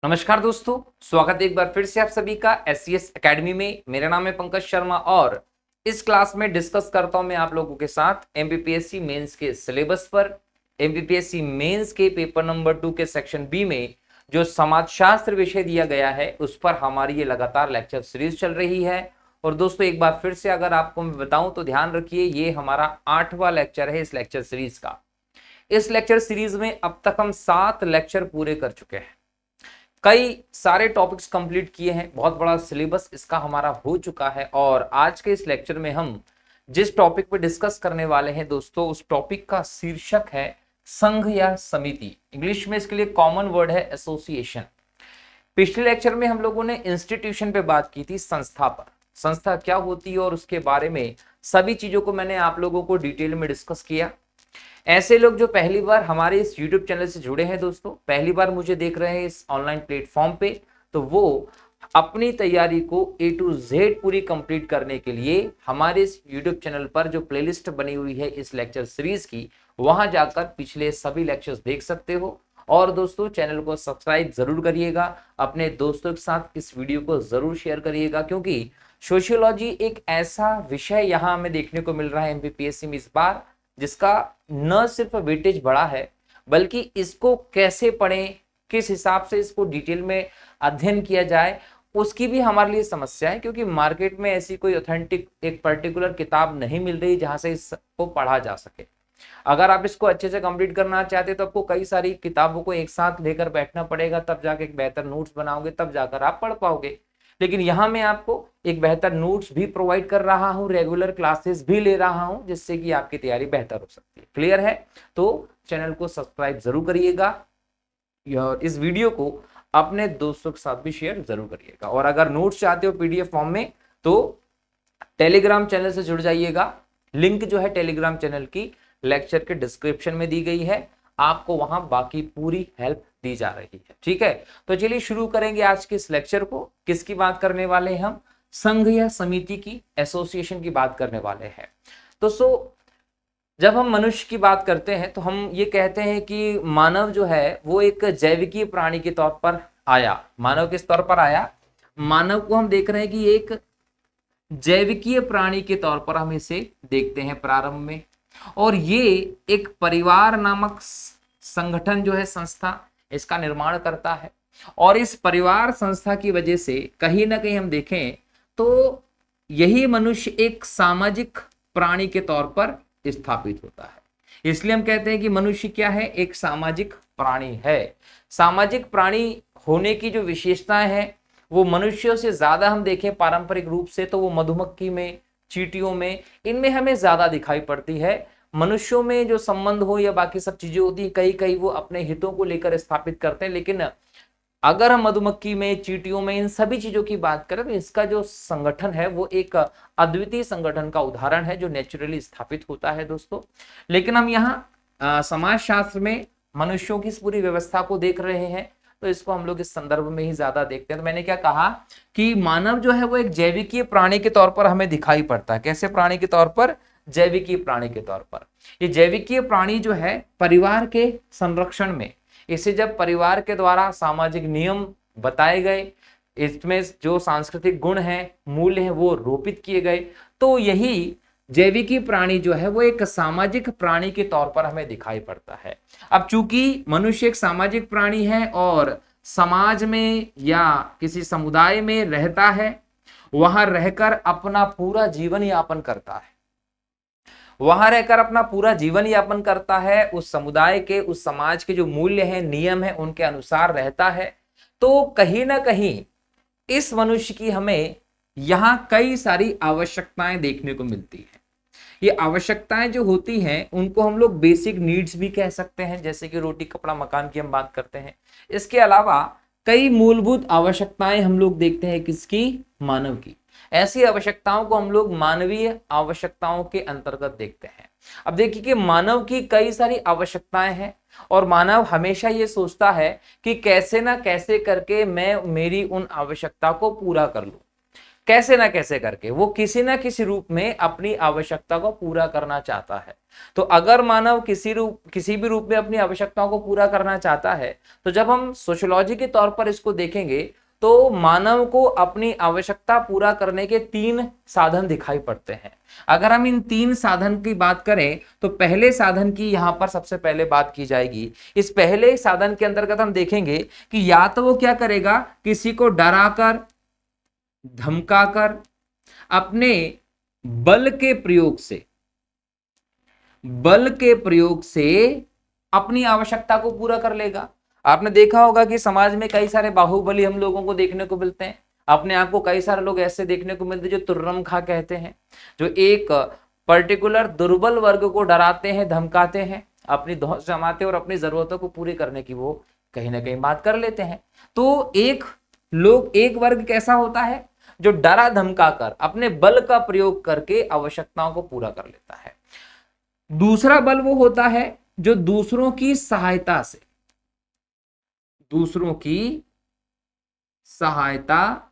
नमस्कार दोस्तों, स्वागत है एक बार फिर से आप सभी का एससीएस एकेडमी में। मेरा नाम है पंकज शर्मा और इस क्लास में डिस्कस करता हूं मैं आप लोगों के साथ एमपीपीएससी मेंस के सिलेबस पर। एमपीपीएससी मेंस के पेपर नंबर 2 के सेक्शन बी में जो समाजशास्त्र विषय दिया गया है उस पर हमारी ये लगातार लेक्चर सीरीज चल रही है। और दोस्तों एक बार फिर से अगर आपको मैं बताऊं तो ध्यान रखिए, ये हमारा 8वां लेक्चर है इस लेक्चर सीरीज का। इस लेक्चर सीरीज में अब तक हम 7 लेक्चर पूरे कर चुके हैं, कई सारे टॉपिक्स कंप्लीट किए हैं, बहुत बड़ा सिलेबस इसका हमारा हो चुका है। और आज के इस लेक्चर में हम जिस टॉपिक पे डिस्कस करने वाले हैं दोस्तों, उस टॉपिक का शीर्षक है संघ या समिति। इंग्लिश में इसके लिए कॉमन वर्ड है एसोसिएशन। पिछले लेक्चर में हम लोगों ने इंस्टीट्यूशन पे बात की थी, संस्था पर। संस्था क्या होती है और उसके बारे में सभी चीजों को मैंने आप लोगों को डिटेल में डिस्कस किया। ऐसे लोग जो पहली बार हमारे इस YouTube चैनल से जुड़े हैं दोस्तों, पहली बार मुझे देख रहे हैं इस ऑनलाइन प्लेटफॉर्म पे, तो वो अपनी तैयारी को A to Z पूरी कंप्लीट करने के लिए हमारे इस YouTube चैनल पर जो प्लेलिस्ट बनी हुई है इस लेक्चर सीरीज की, वहां जाकर पिछले सभी लेक्चर्स देख सकते हो। और दोस्तों चैनल को सब्सक्राइब जरूर करिएगा, अपने दोस्तों के साथ इस वीडियो को जरूर शेयर करिएगा, क्योंकि सोशियोलॉजी एक ऐसा विषय यहाँ हमें देखने को मिल रहा है एमपीपीएससी में इस बार, जिसका न सिर्फ वेटेज बढ़ा है बल्कि इसको कैसे पढ़ें, किस हिसाब से इसको डिटेल में अध्ययन किया जाए, उसकी भी हमारे लिए समस्या है। क्योंकि मार्केट में ऐसी कोई ऑथेंटिक एक पर्टिकुलर किताब नहीं मिल रही जहां से इसको पढ़ा जा सके। अगर आप इसको अच्छे से कंप्लीट करना चाहते तो आपको कई सारी किताबों को एक साथ लेकर बैठना पड़ेगा, तब जाके एक बेहतर नोट्स बनाओगे, तब जाकर आप पढ़ पाओगे। लेकिन यहाँ मैं आपको एक बेहतर नोट्स भी प्रोवाइड कर रहा हूँ, रेगुलर क्लासेस भी ले रहा हूँ, जिससे कि आपकी तैयारी बेहतर हो सकती है। क्लियर है? तो चैनल को सब्सक्राइब जरूर करिएगा और इस वीडियो को अपने दोस्तों के साथ भी शेयर जरूर करिएगा। और अगर नोट्स चाहते हो पीडीएफ फॉर्म में तो टेलीग्राम चैनल से जुड़ जाइएगा। लिंक जो है टेलीग्राम चैनल की लेक्चर के डिस्क्रिप्शन में दी गई है, आपको वहां बाकी पूरी हेल्प दी जा रही है। ठीक है, तो चलिए शुरू करेंगे आज के इस लेक्चर को। किसकी बात करने वाले हैं हम? संघ या समिति की, एसोसिएशन की बात करने वाले हैं। दोस्तों जब हम मनुष्य की बात करते हैं तो हम ये कहते हैं कि मानव जो है वो एक जैविकीय प्राणी के तौर पर आया। मानव किस तौर पर आया? मानव को हम देख रहे हैं कि एक जैविकीय प्राणी के तौर पर हम इसे देखते हैं प्रारंभ में। और ये एक परिवार नामक संगठन जो है, संस्था, इसका निर्माण करता है। और इस परिवार संस्था की वजह से कहीं ना कहीं हम देखें तो यही मनुष्य एक सामाजिक प्राणी के तौर पर स्थापित होता है। इसलिए हम कहते हैं कि मनुष्य क्या है? एक सामाजिक प्राणी है। सामाजिक प्राणी होने की जो विशेषताएं हैं वो मनुष्यों से ज्यादा हम देखें पारंपरिक रूप से तो वो मधुमक्खी में, चींटियों में, इनमें हमें ज्यादा दिखाई पड़ती है। मनुष्यों में जो संबंध हो या बाकी सब चीजें होती है, कहीं कहीं वो अपने हितों को लेकर स्थापित करते हैं। लेकिन अगर हम मधुमक्खी में, चींटियों में, इन सभी चीजों की बात करें तो इसका जो संगठन है वो एक अद्वितीय संगठन का उदाहरण है जो नेचुरली स्थापित होता है दोस्तों। लेकिन हम यहाँ समाजशास्त्र में मनुष्यों की इस पूरी व्यवस्था को देख रहे हैं, तो इसको हम लोग इस संदर्भ में ही ज्यादा देखते हैं। तो मैंने क्या कहा कि मानव जो है वो एक जैविकीय प्राणी के तौर पर हमें दिखाई पड़ता है। कैसे प्राणी के तौर पर? जैविकीय प्राणी के तौर पर। ये जैविकीय प्राणी जो है परिवार के संरक्षण में, इसे जब परिवार के द्वारा सामाजिक नियम बताए गए, इसमें जो सांस्कृतिक गुण हैं, मूल्य हैं, वो रोपित किए गए, तो यही जैविकी प्राणी जो है वो एक सामाजिक प्राणी के तौर पर हमें दिखाई पड़ता है। अब चूंकि मनुष्य एक सामाजिक प्राणी है और समाज में या किसी समुदाय में रहता है, वहां रहकर अपना पूरा जीवन यापन करता है, वहां रहकर अपना पूरा जीवन यापन करता है, उस समुदाय के, उस समाज के जो मूल्य हैं, नियम हैं, उनके अनुसार रहता है, तो कहीं ना कहीं इस मनुष्य की हमें यहां कई सारी आवश्यकताएं देखने को मिलती है। ये आवश्यकताएं जो होती हैं उनको हम लोग बेसिक नीड्स भी कह सकते हैं, जैसे कि रोटी, कपड़ा, मकान की हम बात करते हैं। इसके अलावा कई मूलभूत आवश्यकताएं हम लोग देखते हैं, किसकी? मानव की। ऐसी आवश्यकताओं को हम लोग मानवीय आवश्यकताओं के अंतर्गत देखते हैं। अब देखिए कि मानव की कई सारी आवश्यकताएं हैं और मानव हमेशा ये सोचता है कि कैसे ना कैसे करके मैं मेरी उन आवश्यकता को पूरा कर लूं। कैसे ना कैसे करके वो किसी ना किसी रूप में अपनी आवश्यकता को पूरा करना चाहता है। तो अगर मानव किसी भी रूप में अपनी आवश्यकताओं को पूरा करना चाहता है, तो जब हम सोशियोलॉजी के तौर पर इसको देखेंगे तो मानव को अपनी आवश्यकता पूरा करने के 3 साधन दिखाई पड़ते हैं। अगर हम इन 3 साधन की बात करें तो पहले साधन की यहां पर सबसे पहले बात की जाएगी। इस पहले साधन के अंतर्गत हम देखेंगे कि या तो वो क्या करेगा, किसी को डराकर, धमकाकर, अपने बल के प्रयोग से अपनी आवश्यकता को पूरा कर लेगा। आपने देखा होगा कि समाज में कई सारे बाहुबली हम लोगों को देखने को मिलते हैं। अपने आप को कई सारे लोग ऐसे देखने को मिलते हैं जो तुर्रम खा कहते हैं, जो एक पर्टिकुलर दुर्बल वर्ग को डराते हैं, धमकाते हैं, अपनी धौंस जमाते और अपनी जरूरतों को पूरी करने की वो कहीं ना कहीं बात कर लेते हैं। तो एक वर्ग कैसा होता है जो डरा धमका कर अपने बल का प्रयोग करके आवश्यकताओं को पूरा कर लेता है। दूसरा बल वो होता है जो दूसरों की सहायता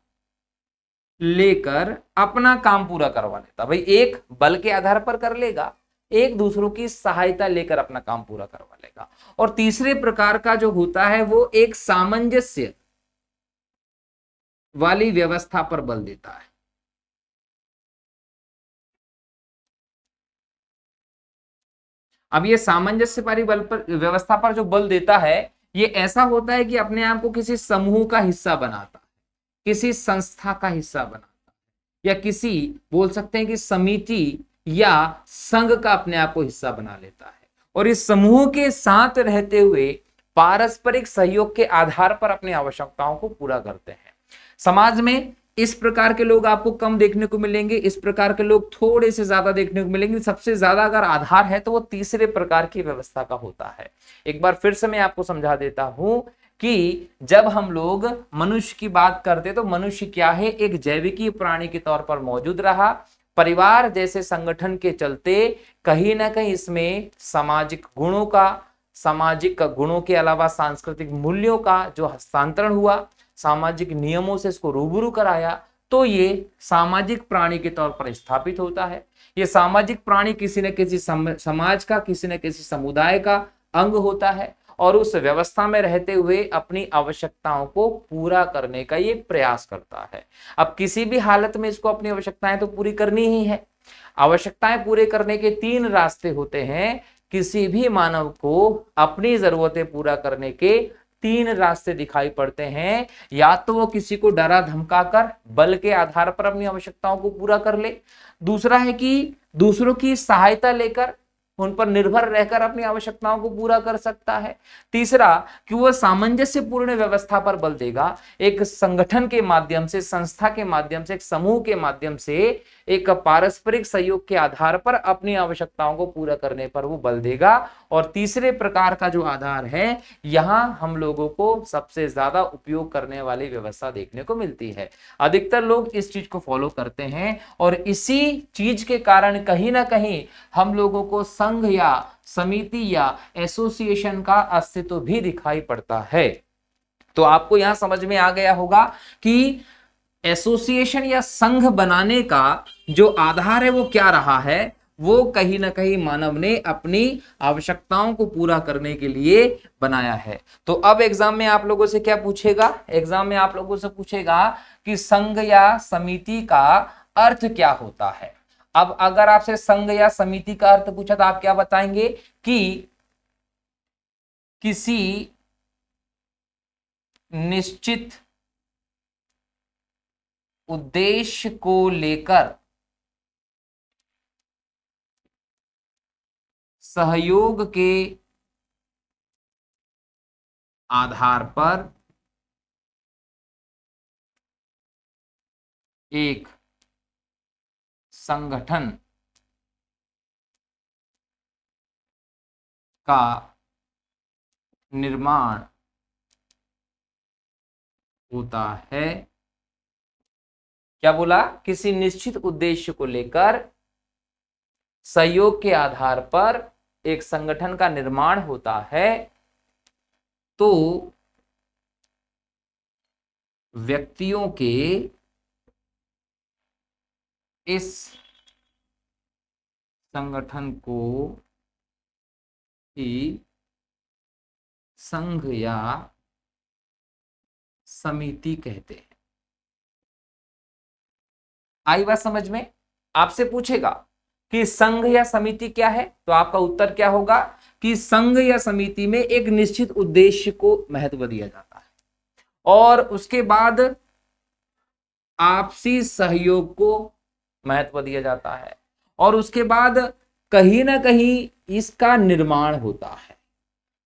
लेकर अपना काम पूरा करवा लेता। भाई एक बल के आधार पर कर लेगा, एक दूसरों की सहायता लेकर अपना काम पूरा करवा लेगा। और तीसरे प्रकार का जो होता है वो एक सामंजस्य वाली व्यवस्था पर बल देता है। अब ये सामंजस्य वाली बल पर व्यवस्था पर जो बल देता है, ये ऐसा होता है कि अपने आप को किसी समूह का हिस्सा बनाता है, किसी संस्था का हिस्सा बनाता है, या किसी बोल सकते हैं कि समिति या संघ का अपने आप को हिस्सा बना लेता है। और इस समूह के साथ रहते हुए पारस्परिक सहयोग के आधार पर अपनी आवश्यकताओं को पूरा करते हैं। समाज में इस प्रकार के लोग आपको कम देखने को मिलेंगे, इस प्रकार के लोग थोड़े से ज्यादा देखने को मिलेंगे। सबसे ज्यादा अगर आधार है तो वो तीसरे प्रकार की व्यवस्था का होता है। एक बार फिर से मैं आपको समझा देता हूं कि जब हम लोग मनुष्य की बात करते तो मनुष्य क्या है, एक जैविकीय प्राणी के तौर पर मौजूद रहा। परिवार जैसे संगठन के चलते कहीं ना कहीं इसमें सामाजिक गुणों के अलावा सांस्कृतिक मूल्यों का जो हस्तांतरण हुआ, सामाजिक नियमों से इसको रूबरू कराया, तो ये सामाजिक प्राणी के तौर पर स्थापित होता है। ये सामाजिक प्राणी किसी न किसी समाज का, किसी न किसी समुदाय का अंग होता है और उस व्यवस्था में रहते हुए अपनी आवश्यकताओं को पूरा करने का ये प्रयास करता है। अब किसी भी हालत में इसको अपनी आवश्यकताएं तो पूरी करनी ही है। आवश्यकताएं पूरे करने के 3 रास्ते होते हैं। किसी भी मानव को अपनी जरूरतें पूरा करने के 3 रास्ते दिखाई पड़ते हैं। या तो वो किसी को डरा धमकाकर बल के आधार पर अपनी आवश्यकताओं को पूरा कर ले, दूसरा है कि दूसरों की सहायता लेकर उन पर निर्भर रहकर अपनी आवश्यकताओं को पूरा कर सकता है, तीसरा कि वह सामंजस्यपूर्ण व्यवस्था पर बल देगा, एक संगठन के माध्यम से, संस्था के माध्यम से, एक समूह के माध्यम से, एक पारस्परिक सहयोग के आधार पर अपनी आवश्यकताओं को पूरा करने पर वो बल देगा। और तीसरे प्रकार का जो आधार है, यहां हम लोगों को सबसे ज्यादा उपयोग करने वाली व्यवस्था देखने को मिलती है। अधिकतर लोग इस चीज को फॉलो करते हैं और इसी चीज के कारण कहीं ना कहीं हम लोगों को संघ या समिति या एसोसिएशन का अस्तित्व भी दिखाई पड़ता है। तो आपको यहां समझ में आ गया होगा कि एसोसिएशन या संघ बनाने का जो आधार है वो क्या रहा है, वो कहीं ना कहीं मानव ने अपनी आवश्यकताओं को पूरा करने के लिए बनाया है। तो अब एग्जाम में आप लोगों से क्या पूछेगा, एग्जाम में आप लोगों से पूछेगा कि संघ या समिति का अर्थ क्या होता है। अब अगर आपसे संघ या समिति का अर्थ पूछा तो आप क्या बताएंगे कि किसी निश्चित उद्देश्य को लेकर सहयोग के आधार पर एक संगठन का निर्माण होता है। क्या बोला, किसी निश्चित उद्देश्य को लेकर सहयोग के आधार पर एक संगठन का निर्माण होता है, तो व्यक्तियों के इस संगठन को ही संघ या समिति कहते हैं। आई बात समझ में? आपसे पूछेगा कि संघ या समिति क्या है, तो आपका उत्तर क्या होगा कि संघ या समिति में एक निश्चित उद्देश्य को महत्व दिया जाता है और उसके बाद आपसी सहयोग को महत्व दिया जाता है और उसके बाद कहीं ना कहीं इसका निर्माण होता है।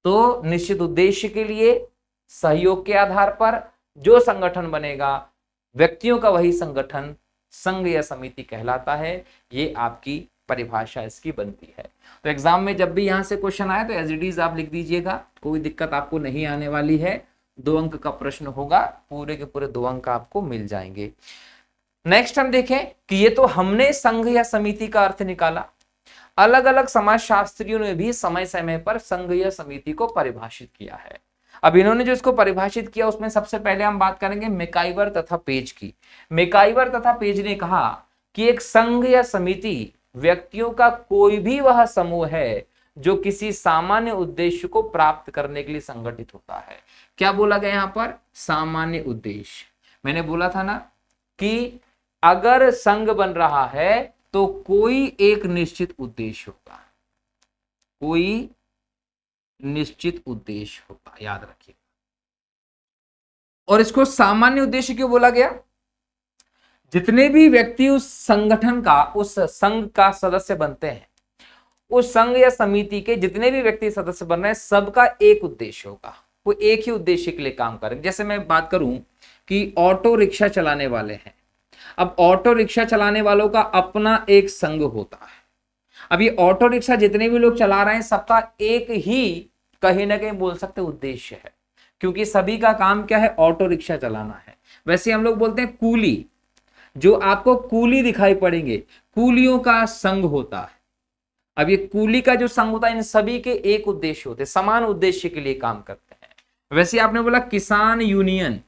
तो निश्चित उद्देश्य के लिए सहयोग के आधार पर जो संगठन बनेगा, व्यक्तियों का वही संगठन संघ या समिति कहलाता है। ये आपकी परिभाषा इसकी बनती है। तो एग्जाम में जब भी यहां से क्वेश्चन आए तो एज इट इज आप लिख दीजिएगा, कोई दिक्कत आपको नहीं आने वाली है। 2 अंक का प्रश्न होगा, पूरे के पूरे 2 अंक आपको मिल जाएंगे। नेक्स्ट हम देखें कि ये तो हमने संघ या समिति का अर्थ निकाला। अलग अलग समाजशास्त्रियों ने भी समय समय पर संघ या समिति को परिभाषित किया है। अब इन्होंने जो इसको परिभाषित किया उसमें सबसे पहले हम बात करेंगे मैकाइवर तथा पेज की। मैकाइवर तथा पेज ने कहा कि एक संघ या समिति व्यक्तियों का कोई भी वह समूह है जो किसी सामान्य उद्देश्य को प्राप्त करने के लिए संगठित होता है। क्या बोला गया यहां पर? सामान्य उद्देश्य। मैंने बोला था ना कि अगर संघ बन रहा है तो कोई एक निश्चित उद्देश्य होगा, कोई निश्चित उद्देश्य होगा, याद रखिए। और इसको सामान्य उद्देश्य क्यों बोला गया? जितने भी व्यक्ति उस संगठन का, उस संघ का सदस्य बनते हैं, उस संघ या समिति के जितने भी व्यक्ति सदस्य बन रहे हैं, सबका एक उद्देश्य होगा, वो एक ही उद्देश्य के लिए काम करेंगे। जैसे मैं बात करूं कि ऑटो रिक्शा चलाने वाले हैं, अब ऑटो रिक्शा चलाने वालों का अपना एक संघ होता है। अब ये ऑटो रिक्शा जितने भी लोग चला रहे हैं, सबका एक ही कहीं ना कहीं बोल सकते उद्देश्य है, क्योंकि सभी का काम क्या है? ऑटो रिक्शा चलाना है। वैसे हम लोग बोलते हैं कूली, जो आपको कूली दिखाई पड़ेंगे, कूलियों का संघ होता है। अब ये कूली का जो संघ होता है, इन सभी के एक उद्देश्य होते हैं, समान उद्देश्य के लिए काम करते हैं। वैसे आपने बोला किसान यूनियन,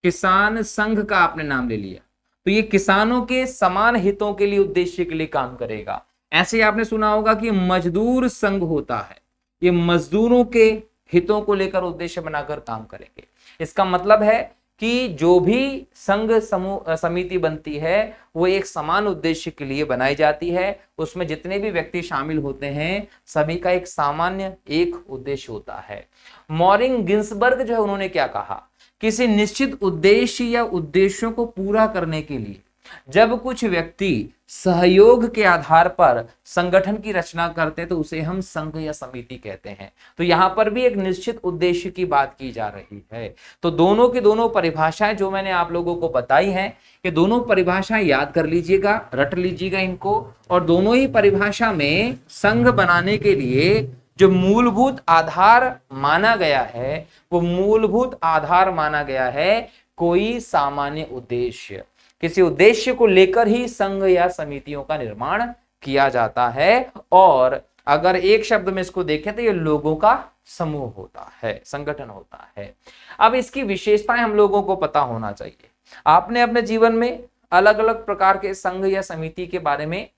किसान संघ का आपने नाम ले लिया, तो ये किसानों के समान हितों के लिए, उद्देश्य के लिए काम करेगा। ऐसे आपने सुना होगा कि मजदूर संघ होता है, ये मजदूरों के हितों को लेकर उद्देश्य बनाकर काम करेंगे। इसका मतलब है कि जो भी संघ समूह समिति बनती है वो एक समान उद्देश्य के लिए बनाई जाती है। उसमें जितने भी व्यक्ति शामिल होते हैं, सभी का एक सामान्य एक उद्देश्य होता है। मॉरिंग गिन्सबर्ग जो है, उन्होंने क्या कहा, किसी निश्चित उद्देश्य या उद्देश्यों को पूरा करने के लिए जब कुछ व्यक्ति सहयोग के आधार पर संगठन की रचना करते हैं तो उसे हम संघ या समिति कहते हैं। तो यहां पर भी एक निश्चित उद्देश्य की बात की जा रही है। तो दोनों की दोनों परिभाषाएं जो मैंने आप लोगों को बताई हैं, कि दोनों परिभाषाएं याद कर लीजिएगा, रट लीजिएगा इनको। और दोनों ही परिभाषा में संघ बनाने के लिए जो मूलभूत आधार माना गया है, वो मूलभूत आधार माना गया है कोई सामान्य उद्देश्य। किसी उद्देश्य को लेकर ही संघ या समितियों का निर्माण किया जाता है। और अगर एक शब्द में इसको देखें तो ये लोगों का समूह होता है, संगठन होता है। अब इसकी विशेषताएं हम लोगों को पता होना चाहिए। आपने अपने जीवन में अलग अलग प्रकार के संघ या समिति के बारे में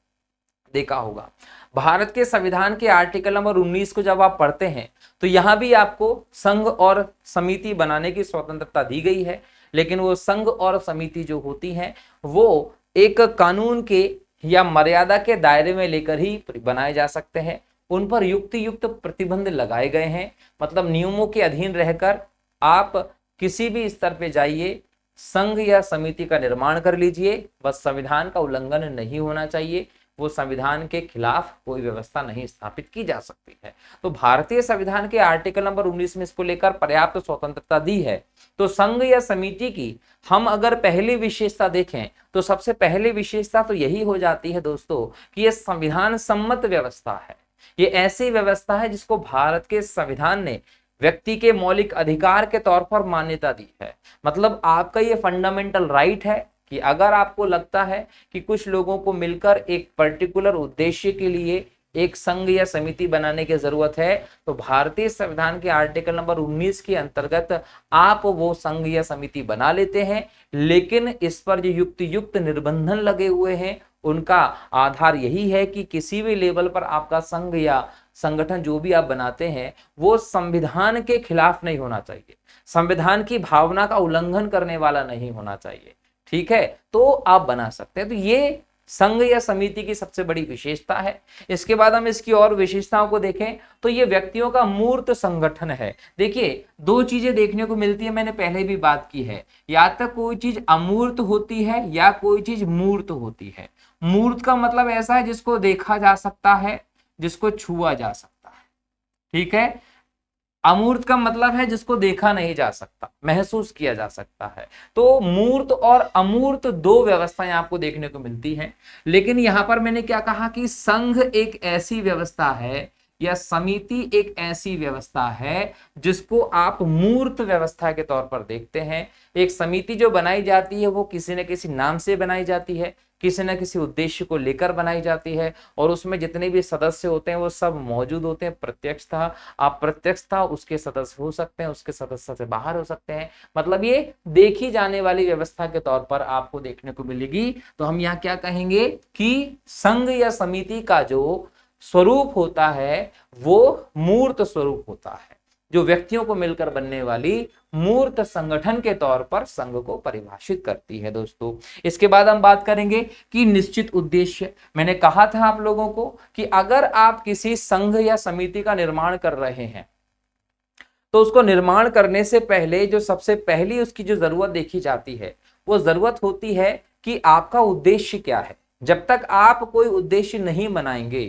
देखा होगा। भारत के संविधान के आर्टिकल नंबर 19 को जब आप पढ़ते हैं तो यहां भी आपको संघ और समिति बनाने की स्वतंत्रता दी गई है, लेकिन वो संघ और समिति जो होती हैं वो एक कानून के या मर्यादा के दायरे में लेकर ही बनाए जा सकते हैं। उन पर युक्त प्रतिबंध लगाए गए हैं, मतलब नियमों के अधीन रहकर आप किसी भी स्तर पे जाइए, संघ या समिति का निर्माण कर लीजिए, बस संविधान का उल्लंघन नहीं होना चाहिए। वो संविधान के खिलाफ कोई व्यवस्था नहीं स्थापित की जा सकती है। तो भारतीय संविधान के आर्टिकल नंबर 19 में इसको लेकर पर्याप्त स्वतंत्रता दी है। तो संघ या समिति की हम अगर पहली विशेषता देखें तो सबसे पहली विशेषता तो यही हो जाती है दोस्तों कि यह संविधान सम्मत व्यवस्था है। ये ऐसी व्यवस्था है जिसको भारत के संविधान ने व्यक्ति के मौलिक अधिकार के तौर पर मान्यता दी है। मतलब आपका ये फंडामेंटल राइट है कि अगर आपको लगता है कि कुछ लोगों को मिलकर एक पर्टिकुलर उद्देश्य के लिए एक संघ या समिति बनाने की जरूरत है तो भारतीय संविधान के आर्टिकल नंबर 19 के अंतर्गत आप वो संघ या समिति बना लेते हैं, लेकिन इस पर जो युक्त युक्त निर्बंधन लगे हुए हैं उनका आधार यही है कि किसी भी लेवल पर आपका संघ या संगठन जो भी आप बनाते हैं वो संविधान के खिलाफ नहीं होना चाहिए, संविधान की भावना का उल्लंघन करने वाला नहीं होना चाहिए। ठीक है, तो आप बना सकते हैं। तो ये संघ या समिति की सबसे बड़ी विशेषता है। इसके बाद हम इसकी और विशेषताओं को देखें तो ये व्यक्तियों का मूर्त संगठन है। देखिए दो चीजें देखने को मिलती है, मैंने पहले भी बात की है, या तो कोई चीज अमूर्त होती है या कोई चीज मूर्त होती है। मूर्त का मतलब ऐसा है जिसको देखा जा सकता है, जिसको छुआ जा सकता है। ठीक है, अमूर्त का मतलब है जिसको देखा नहीं जा सकता, महसूस किया जा सकता है। तो मूर्त और अमूर्त दो व्यवस्थाएं आपको देखने को मिलती हैं। लेकिन यहां पर मैंने क्या कहा कि संघ एक ऐसी व्यवस्था है या समिति एक ऐसी व्यवस्था है जिसको आप मूर्त व्यवस्था के तौर पर देखते हैं। एक समिति जो बनाई जाती है वो किसी न किसी नाम से बनाई जाती है, किसी न किसी उद्देश्य को लेकर बनाई जाती है, और उसमें जितने भी सदस्य होते हैं वो सब मौजूद होते हैं, प्रत्यक्षता अप्रत्यक्षता उसके सदस्य हो सकते हैं, उसके सदस्य से बाहर हो सकते हैं। मतलब ये देखी जाने वाली व्यवस्था के तौर पर आपको देखने को मिलेगी। तो हम यहाँ क्या कहेंगे कि संघ या समिति का जो स्वरूप होता है वो मूर्त स्वरूप होता है, जो व्यक्तियों को मिलकर बनने वाली मूर्त संगठन के तौर पर संघ को परिभाषित करती है। दोस्तों इसके बाद हम बात करेंगे कि निश्चित उद्देश्य। मैंने कहा था आप लोगों को कि अगर आप किसी संघ या समिति का निर्माण कर रहे हैं तो उसको निर्माण करने से पहले जो सबसे पहली उसकी जो जरूरत देखी जाती है वो जरूरत होती है कि आपका उद्देश्य क्या है। जब तक आप कोई उद्देश्य नहीं बनाएंगे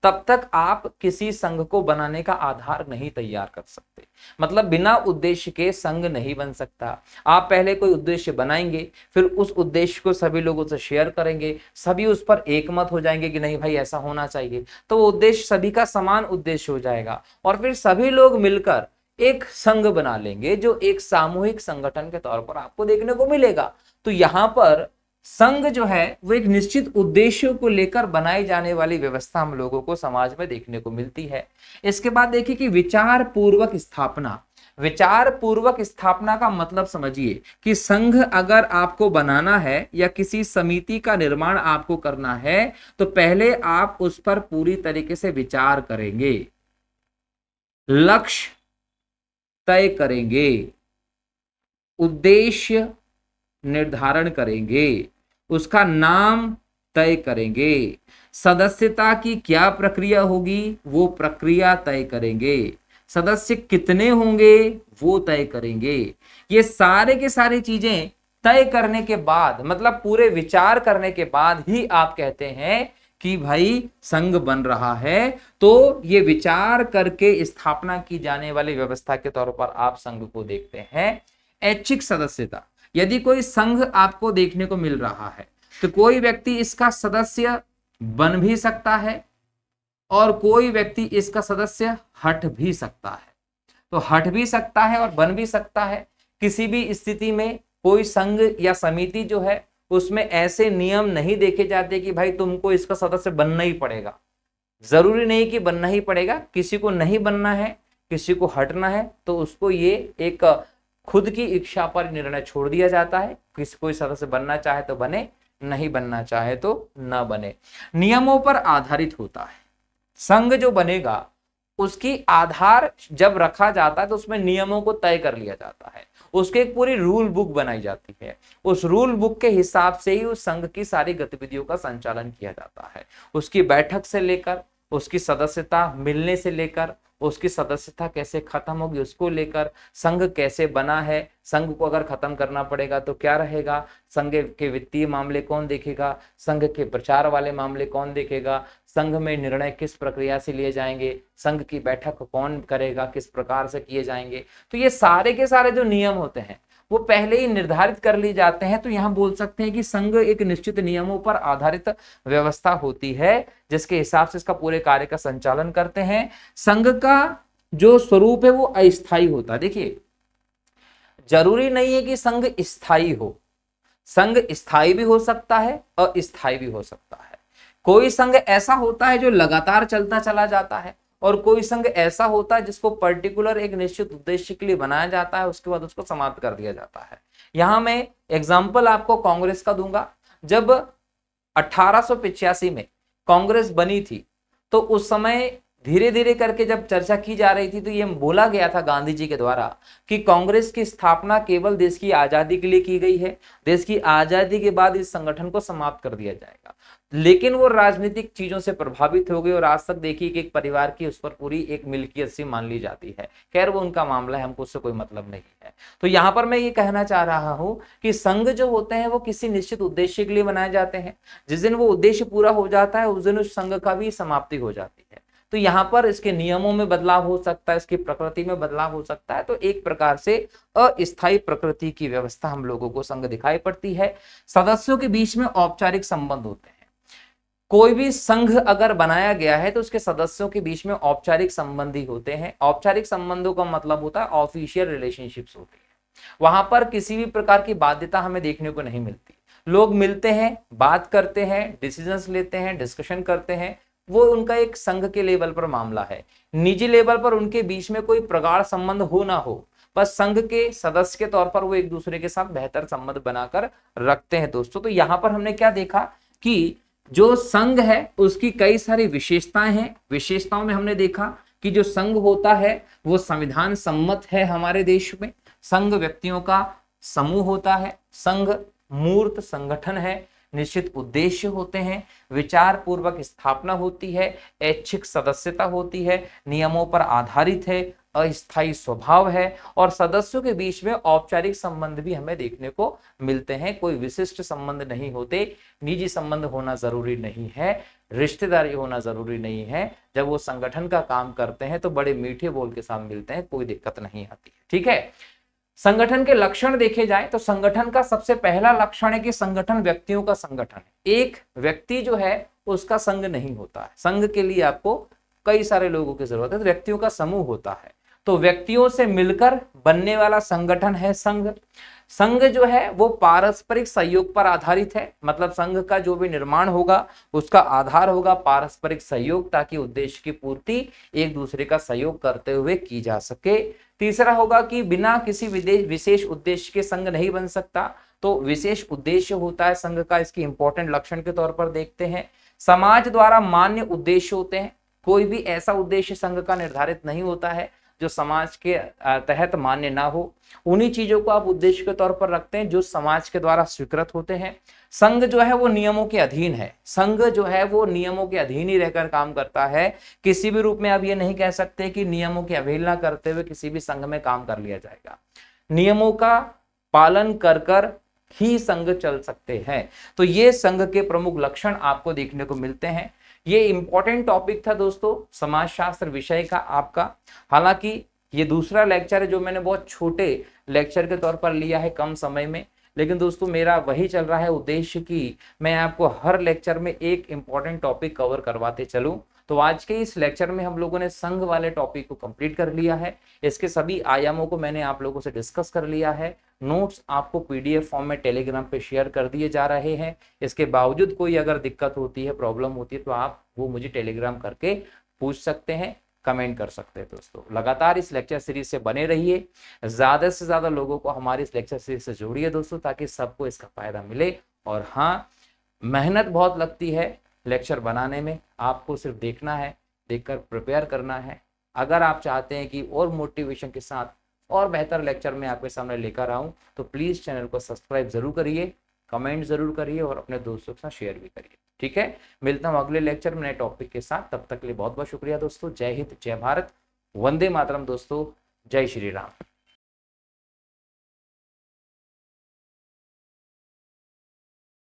तब तक आप किसी संघ को बनाने का आधार नहीं तैयार कर सकते। मतलब बिना उद्देश्य के संघ नहीं बन सकता। आप पहले कोई उद्देश्य बनाएंगे, फिर उस उद्देश्य को सभी लोगों से शेयर करेंगे, सभी उस पर एकमत हो जाएंगे कि नहीं भाई ऐसा होना चाहिए, तो वो उद्देश्य सभी का समान उद्देश्य हो जाएगा, और फिर सभी लोग मिलकर एक संघ बना लेंगे जो एक सामूहिक संगठन के तौर पर आपको देखने को मिलेगा। तो यहां पर संघ जो है वो एक निश्चित उद्देश्यों को लेकर बनाई जाने वाली व्यवस्था हम लोगों को समाज में देखने को मिलती है। इसके बाद देखिए कि विचार पूर्वक स्थापना। विचार पूर्वक स्थापना का मतलब समझिए कि संघ अगर आपको बनाना है या किसी समिति का निर्माण आपको करना है तो पहले आप उस पर पूरी तरीके से विचार करेंगे, लक्ष्य तय करेंगे, उद्देश्य निर्धारण करेंगे, उसका नाम तय करेंगे, सदस्यता की क्या प्रक्रिया होगी वो प्रक्रिया तय करेंगे, सदस्य कितने होंगे वो तय करेंगे। ये सारे के सारी चीजें तय करने के बाद, मतलब पूरे विचार करने के बाद ही आप कहते हैं कि भाई संघ बन रहा है। तो ये विचार करके स्थापना की जाने वाली व्यवस्था के तौर पर आप संघ को देखते हैं। ऐच्छिक सदस्यता, यदि कोई संघ आपको देखने को मिल रहा है तो कोई व्यक्ति इसका सदस्य बन भी सकता है और कोई व्यक्ति इसका सदस्य हट भी सकता है। तो हट भी सकता है और बन भी सकता है। किसी भी स्थिति में कोई संघ या समिति जो है उसमें ऐसे नियम नहीं देखे जाते कि भाई तुमको इसका सदस्य बनना ही पड़ेगा। जरूरी नहीं कि बनना ही पड़ेगा, किसी को नहीं बनना है, किसी को हटना है तो उसको ये एक खुद की इच्छा पर निर्णय छोड़ दिया जाता है। किसी कोई सदस्य बनना चाहे तो बने, नहीं बनना चाहे तो न बने। नियमों पर आधारित होता है। संघ जो बनेगा उसकी आधार जब रखा जाता है तो उसमें नियमों को तय कर लिया जाता है, उसकी एक पूरी रूल बुक बनाई जाती है। उस रूल बुक के हिसाब से ही उस संघ की सारी गतिविधियों का संचालन किया जाता है। उसकी बैठक से लेकर, उसकी सदस्यता मिलने से लेकर, उसकी सदस्यता कैसे खत्म होगी उसको लेकर, संघ कैसे बना है, संघ को अगर खत्म करना पड़ेगा तो क्या रहेगा, संघ के वित्तीय मामले कौन देखेगा, संघ के प्रचार वाले मामले कौन देखेगा, संघ में निर्णय किस प्रक्रिया से लिए जाएंगे, संघ की बैठक कौन करेगा, किस प्रकार से किए जाएंगे। तो ये सारे के सारे जो नियम होते हैं वो पहले ही निर्धारित कर लिए जाते हैं। तो यहां बोल सकते हैं कि संघ एक निश्चित नियमों पर आधारित व्यवस्था होती है जिसके हिसाब से इसका पूरे कार्य का संचालन करते हैं। संघ का जो स्वरूप है वो अस्थायी होता है। देखिए जरूरी नहीं है कि संघ स्थायी हो, संघ स्थायी भी हो सकता है और अस्थायी भी हो सकता है। कोई संघ ऐसा होता है जो लगातार चलता चला जाता है, और कोई संघ ऐसा होता है जिसको पर्टिकुलर एक निश्चित उद्देश्य के लिए बनाया जाता है, उसके बाद उसको समाप्त कर दिया जाता है। यहां मैं एग्जाम्पल आपको कांग्रेस का दूंगा। जब 1885 में कांग्रेस बनी थी, तो उस समय धीरे धीरे करके जब चर्चा की जा रही थी, तो ये बोला गया था गांधी जी के द्वारा कि कांग्रेस की स्थापना केवल देश की आजादी के लिए की गई है, देश की आजादी के बाद इस संगठन को समाप्त कर दिया जाएगा। लेकिन वो राजनीतिक चीजों से प्रभावित हो गए, और आज तक देखिए कि एक परिवार की उस पर पूरी एक मिल्कियत सी मान ली जाती है। खैर वो उनका मामला है, हमको उससे कोई मतलब नहीं है। तो यहां पर मैं ये कहना चाह रहा हूं कि संघ जो होते हैं वो किसी निश्चित उद्देश्य के लिए बनाए जाते हैं। जिस दिन वो उद्देश्य पूरा हो जाता है, उस दिन उस संघ का भी समाप्ति हो जाती है। तो यहाँ पर इसके नियमों में बदलाव हो सकता है, इसकी प्रकृति में बदलाव हो सकता है। तो एक प्रकार से अस्थायी प्रकृति की व्यवस्था हम लोगों को संघ दिखाई पड़ती है। सदस्यों के बीच में औपचारिक संबंध होते हैं। कोई भी संघ अगर बनाया गया है तो उसके सदस्यों के बीच में औपचारिक संबंधी होते हैं। औपचारिक संबंधों का मतलब होता है ऑफिशियल रिलेशनशिप्स होती है। वहां पर किसी भी प्रकार की बाध्यता हमें देखने को नहीं मिलती। लोग मिलते हैं, बात करते हैं, डिसीजंस लेते हैं, डिस्कशन करते हैं। वो उनका एक संघ के लेवल पर मामला है। निजी लेवल पर उनके बीच में कोई प्रगाढ़ संबंध हो ना हो, बस संघ के सदस्य के तौर पर वो एक दूसरे के साथ बेहतर संबंध बनाकर रखते हैं दोस्तों। तो यहां पर हमने क्या देखा कि जो संघ है उसकी कई सारी विशेषताएं हैं। विशेषताओं में हमने देखा कि जो संघ होता है वो संविधान सम्मत है हमारे देश में। संघ व्यक्तियों का समूह होता है। संघ मूर्त संगठन है। निश्चित उद्देश्य होते हैं। विचार पूर्वक स्थापना होती है। ऐच्छिक सदस्यता होती है। नियमों पर आधारित है। अस्थायी स्वभाव है। और सदस्यों के बीच में औपचारिक संबंध भी हमें देखने को मिलते हैं। कोई विशिष्ट संबंध नहीं होते। निजी संबंध होना जरूरी नहीं है, रिश्तेदारी होना जरूरी नहीं है। जब वो संगठन का काम करते हैं तो बड़े मीठे बोल के साथ मिलते हैं, कोई दिक्कत नहीं आती है। ठीक है। संगठन के लक्षण देखे जाए तो संगठन का सबसे पहला लक्षण है कि संगठन व्यक्तियों का संगठन है। एक व्यक्ति जो है उसका संघ नहीं होता है। संघ के लिए आपको कई सारे लोगों की जरूरत है, तो व्यक्तियों का समूह होता है। तो व्यक्तियों से मिलकर बनने वाला संगठन है संघ। संघ जो है वो पारस्परिक सहयोग पर आधारित है। मतलब संघ का जो भी निर्माण होगा उसका आधार होगा पारस्परिक सहयोग, ताकि उद्देश्य की पूर्ति एक दूसरे का सहयोग करते हुए की जा सके। तीसरा होगा कि बिना किसी विशेष उद्देश्य के संघ नहीं बन सकता। तो विशेष उद्देश्य होता है संघ का, इसकी इंपॉर्टेंट लक्षण के तौर पर देखते हैं। समाज द्वारा मान्य उद्देश्य होते हैं। कोई भी ऐसा उद्देश्य संघ का निर्धारित नहीं होता है जो समाज के तहत मान्य ना हो। उन्हीं चीजों को आप उद्देश्य के तौर पर रखते हैं जो समाज के द्वारा स्वीकृत होते हैं। संघ जो है वो नियमों के अधीन है। संघ जो है वो नियमों के अधीन ही रहकर काम करता है। किसी भी रूप में आप ये नहीं कह सकते कि नियमों की अवहेलना करते हुए किसी भी संघ में काम कर लिया जाएगा। नियमों का पालन कर कर ही संघ चल सकते हैं। तो ये संघ के प्रमुख लक्षण आपको देखने को मिलते हैं। ये इंपॉर्टेंट टॉपिक था दोस्तों समाजशास्त्र विषय का आपका। हालांकि ये दूसरा लेक्चर है जो मैंने बहुत छोटे लेक्चर के तौर पर लिया है कम समय में, लेकिन दोस्तों मेरा वही चल रहा है उद्देश्य कि मैं आपको हर लेक्चर में एक इंपॉर्टेंट टॉपिक कवर करवाते चलूं। तो आज के इस लेक्चर में हम लोगों ने संघ वाले टॉपिक को कंप्लीट कर लिया है। इसके सभी आयामों को मैंने आप लोगों से डिस्कस कर लिया है। नोट्स आपको पीडीएफ फॉर्म में टेलीग्राम पे शेयर कर दिए जा रहे हैं। इसके बावजूद कोई अगर दिक्कत होती है, प्रॉब्लम होती है, तो आप वो मुझे टेलीग्राम करके पूछ सकते हैं, कमेंट कर सकते हैं। दोस्तों लगातार इस लेक्चर सीरीज से बने रहिए। ज्यादा से ज्यादा लोगों को हमारी इस लेक्चर सीरीज से जोड़िए दोस्तों, ताकि सबको इसका फायदा मिले। और हाँ, मेहनत बहुत लगती है लेक्चर बनाने में। आपको सिर्फ देखना है, देखकर प्रिपेयर करना है। अगर आप चाहते हैं कि और मोटिवेशन के साथ और बेहतर लेक्चर में आपके सामने लेकर आऊं, तो प्लीज चैनल को सब्सक्राइब जरूर करिए, कमेंट जरूर करिए और अपने दोस्तों के साथ शेयर भी करिए। ठीक है, मिलता हूं अगले लेक्चर में नए टॉपिक के साथ। तब तक के लिए बहुत बहुत शुक्रिया दोस्तों। जय हिंद, जय भारत, वंदे मातरम दोस्तों। जय श्री राम।